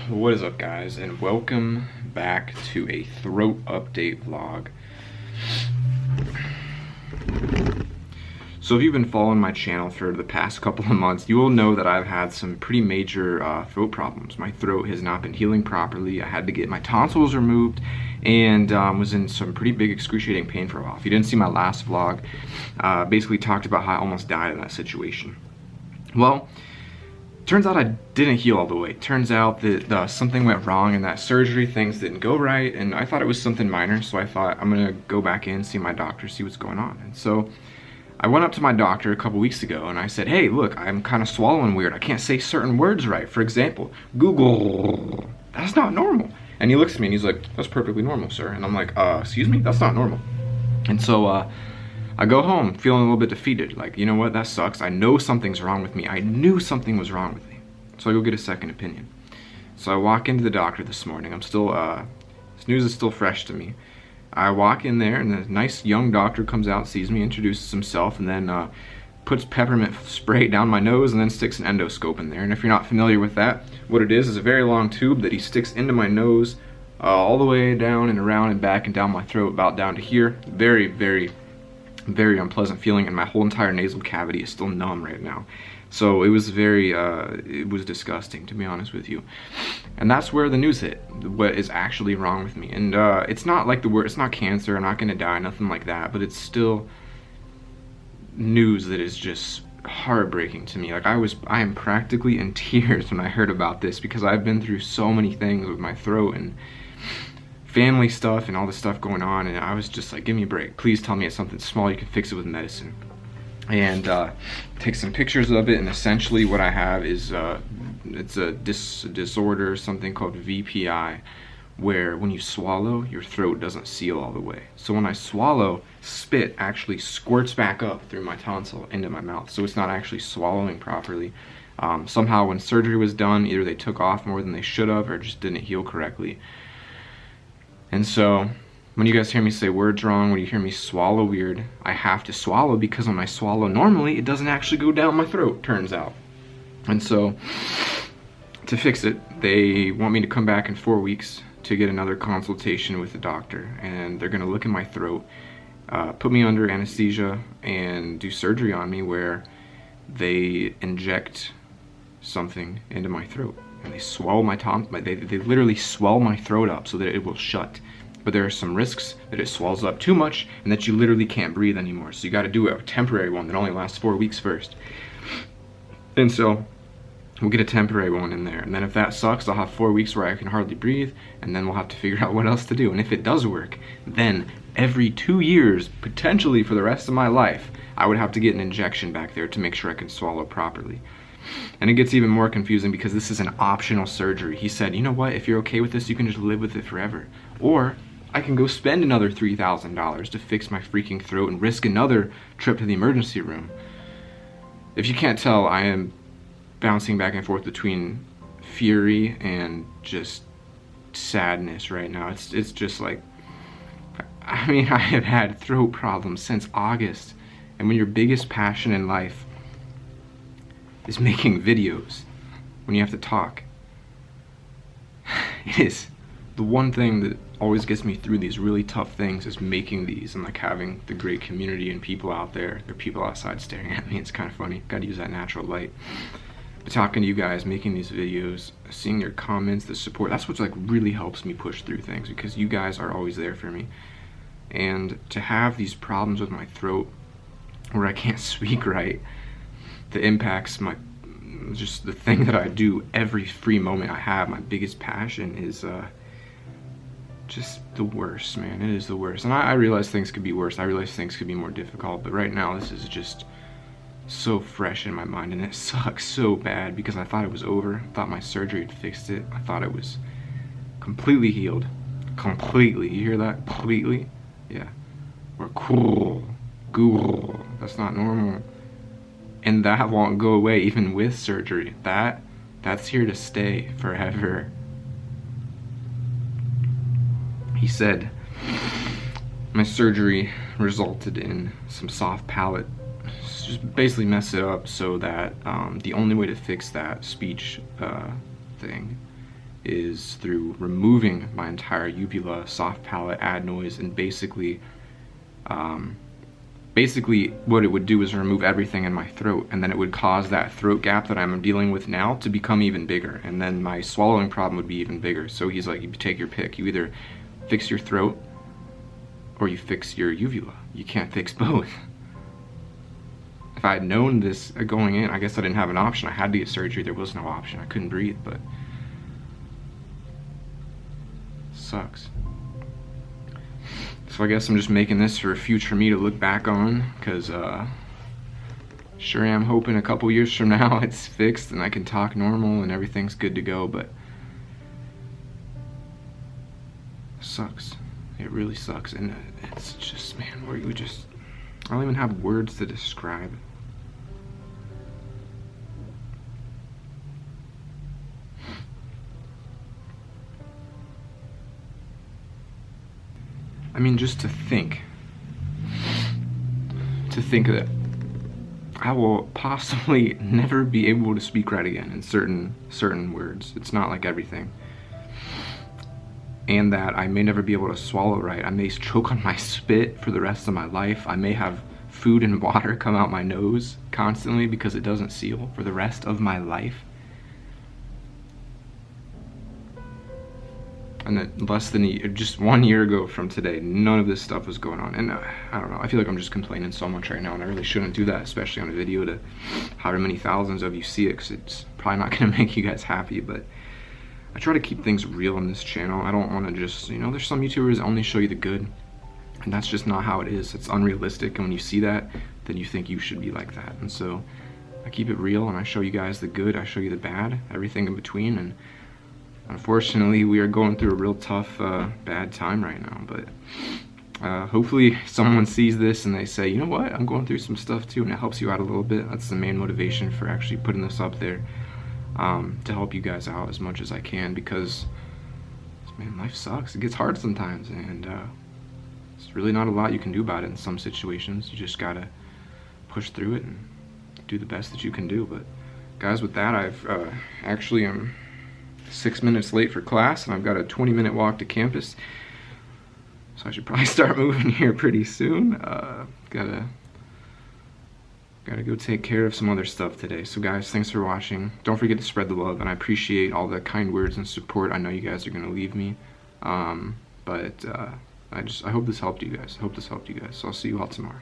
What is up, guys, and welcome back to a throat update vlog. So if you've been following my channel for the past couple of months, you will know that I've had some pretty major throat problems. My throat has not been healing properly. I had to get my tonsils removed and was in some pretty big excruciating pain for a while. If you didn't see my last vlog, basically talked about how I almost died in that situation. Well, turns out I didn't heal all the way. Turns out that something went wrong in that surgery, things didn't go right, and I thought it was something minor, so I thought I'm gonna go back in, see my doctor, see what's going on. And so I went up to my doctor a couple weeks ago and I said, hey, look, I'm kind of swallowing weird. I can't say certain words right. For example, Google, that's not normal. And he looks at me and he's like, that's perfectly normal, sir. And I'm like, excuse me, that's not normal. And so I go home feeling a little bit defeated, like, you know what, that sucks. I know something's wrong with me. I knew something was wrong with me. So I go get a second opinion. So I walk into the doctor this morning. I'm still, this news is still fresh to me. I walk in there and a nice young doctor comes out, sees me, introduces himself, and then puts peppermint spray down my nose and then sticks an endoscope in there. And if you're not familiar with that, what it is a very long tube that he sticks into my nose all the way down and around and back and down my throat, about down to here. Very, very, very unpleasant feeling, and my whole entire nasal cavity is still numb right now. So it was very, it was disgusting, to be honest with you. And that's where the news hit, what is actually wrong with me. And it's not like the word, it's not cancer, I'm not gonna die, nothing like that, but it's still news that is just heartbreaking to me. Like I am practically in tears when I heard about this, because I've been through so many things with my throat and family stuff and all this stuff going on, and I was just like, give me a break. Please tell me it's something small, you can fix it with medicine. And take some pictures of it, and essentially what I have is it's a disorder, something called VPI, where when you swallow, your throat doesn't seal all the way. So when I swallow, spit actually squirts back up through my tonsil into my mouth, so it's not actually swallowing properly. Somehow when surgery was done, either they took off more than they should have or just didn't heal correctly. And so when you guys hear me say words wrong, when you hear me swallow weird, I have to swallow, because when I swallow normally, it doesn't actually go down my throat, turns out. And so, to fix it, they want me to come back in 4 weeks to get another consultation with the doctor. And they're gonna look in my throat, put me under anesthesia, and do surgery on me where they inject something into my throat. And they swell my they literally swell my throat up so that it will shut. But there are some risks that it swells up too much and that you literally can't breathe anymore. So you got to do a temporary one that only lasts 4 weeks first. And so we'll get a temporary one in there. And then if that sucks, I'll have 4 weeks where I can hardly breathe, and then we'll have to figure out what else to do. And if it does work, then every 2 years, potentially for the rest of my life, I would have to get an injection back there to make sure I can swallow properly. And it gets even more confusing because this is an optional surgery. He said, you know what, if you're okay with this, you can just live with it forever. Or I can go spend another $3,000 to fix my freaking throat and risk another trip to the emergency room. If you can't tell, I am bouncing back and forth between fury and just sadness right now. It's just like, I mean, I have had throat problems since August. And when your biggest passion in life is making videos, when you have to talk, it is the one thing that always gets me through these really tough things, is making these and like having the great community and people out there. There are people outside staring at me. It's kind of funny. Got to use that natural light. But talking to you guys, making these videos, seeing your comments, the support, that's what like really helps me push through things, because you guys are always there for me. And to have these problems with my throat where I can't speak right, that impacts my, just the thing that I do every free moment I have, my biggest passion, is just the worst, man. It is the worst. And I realize things could be worse. I realize things could be more difficult, but right now this is just so fresh in my mind, and it sucks so bad because I thought it was over. I thought my surgery had fixed it. I thought it was completely healed. Completely. You hear that? Completely? Yeah. Or cool. Google. That's not normal. And that won't go away even with surgery. That's here to stay forever. He said my surgery resulted in some soft palate, just basically mess it up so that the only way to fix that speech thing is through removing my entire uvula, soft palate, adenoids, and basically what it would do is remove everything in my throat, and then it would cause that throat gap that I'm dealing with now to become even bigger, and then my swallowing problem would be even bigger. So he's like, you take your pick. You either fix your throat or you fix your uvula. You can't fix both. If I had known this going in, I guess I didn't have an option. I had to get surgery. There was no option. I couldn't breathe, but sucks. So I guess I'm just making this for future me to look back on, because sure am hoping a couple years from now it's fixed and I can talk normal and everything's good to go, but sucks. It really sucks. And it's just, man, where you just, I don't even have words to describe. I mean, just to think that I will possibly never be able to speak right again in certain words. It's not like everything. And that I may never be able to swallow right. I may choke on my spit for the rest of my life. I may have food and water come out my nose constantly because it doesn't seal for the rest of my life. And that less than just 1 year ago from today, none of this stuff was going on. And I don't know, I feel like I'm just complaining so much right now, and I really shouldn't do that, especially on a video to however many thousands of you see it, because it's probably not going to make you guys happy. But I try to keep things real on this channel. I don't want to just, you know, there's some YouTubers that only show you the good, and that's just not how it is. It's unrealistic, and when you see that, then you think you should be like that. And so I keep it real, and I show you guys the good, I show you the bad, everything in between. And unfortunately, we are going through a real tough, bad time right now, but hopefully someone sees this and they say, you know what, I'm going through some stuff too, and it helps you out a little bit. That's the main motivation for actually putting this up there, to help you guys out as much as I can, because, man, life sucks. It gets hard sometimes, and there's really not a lot you can do about it in some situations. You just gotta push through it and do the best that you can do. But guys, with that, I've actually am 6 minutes late for class, and I've got a 20-minute walk to campus, so I should probably start moving here pretty soon. Gotta go take care of some other stuff today. So guys, thanks for watching. Don't forget to spread the love, and I appreciate all the kind words and support I know you guys are gonna leave me. But I hope this helped you guys. So I'll see you all tomorrow.